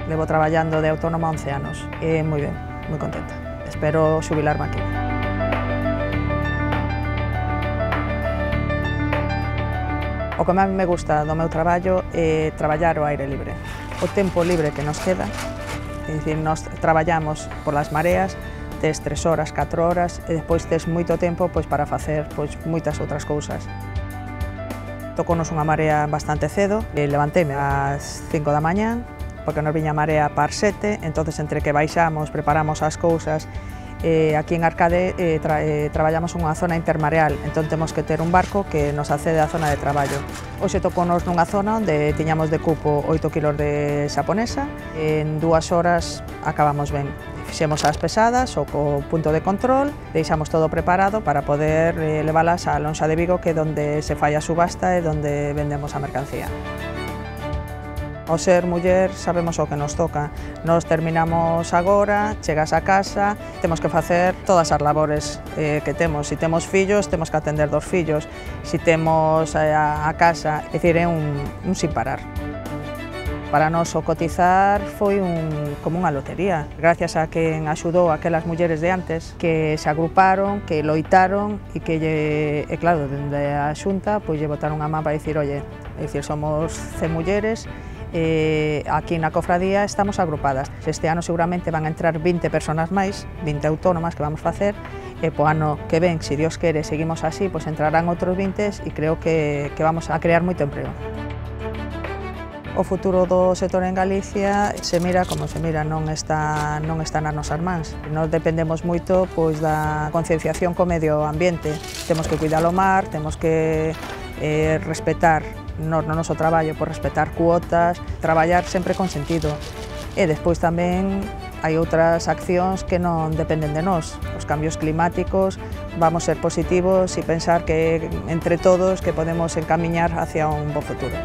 Levo traballando de autónoma 11 anos. Moi ben, moi contenta. Espero xubilarme aquí. O que máis me gusta do meu traballo é traballar ao aire libre. O tempo libre que nos queda, é dicir, nós traballamos polas mareas, tes 3 horas, 4 horas, e despois tes moito tempo para facer moitas outras cousas. Tocounos unha marea bastante cedo, levantéme ás 5 da mañá, porque nos viña a marea par 7, entonces entre que baixamos, preparamos as cousas, aquí en Arcade traballamos unha zona intermareal, entón temos que ter un barco que nos accede á zona de traballo. Hoxe tocounos nunha zona onde tiñamos de cupo 8 kilos de xaponesa, en 2 horas acabamos ben. Fixemos as pesadas, o punto de control, deixamos todo preparado para poder leválas á lonxa de Vigo, que é onde se fai a subasta e onde vendemos a mercancía. Ao ser muller sabemos o que nos toca. Nos terminamos agora, chegas a casa, temos que facer todas as labores que temos. Se temos fillos, temos que atender dos fillos. Se temos a casa, é dicir, é un sin parar. Para nós o cotizar foi como unha lotería. Gracias a quen axudou aquelas mulleres de antes que se agruparon, que loitaron e que, claro, dende a Xunta lle botaron a man para dicir, oye, somos 100 mulleres, aquí na cofradía estamos agrupadas. Este ano seguramente van a entrar 20 personas máis, 20 autónomas que vamos facer, e po ano que ven, se Dios quere, seguimos así, entrarán outros 20 e creo que vamos a crear moito emprego. O futuro do sector en Galicia se mira como se mira, non está nas nosas mans. Nós dependemos moito da concienciación co medio ambiente. Temos que cuidar o mar, temos que respetar no noso traballo, respetar cuotas, traballar sempre con sentido. E despois tamén hai outras accións que non dependen de nós. Os cambios climáticos, vamos ser positivos e pensar que entre todos que podemos encamiñar hacia un bo futuro.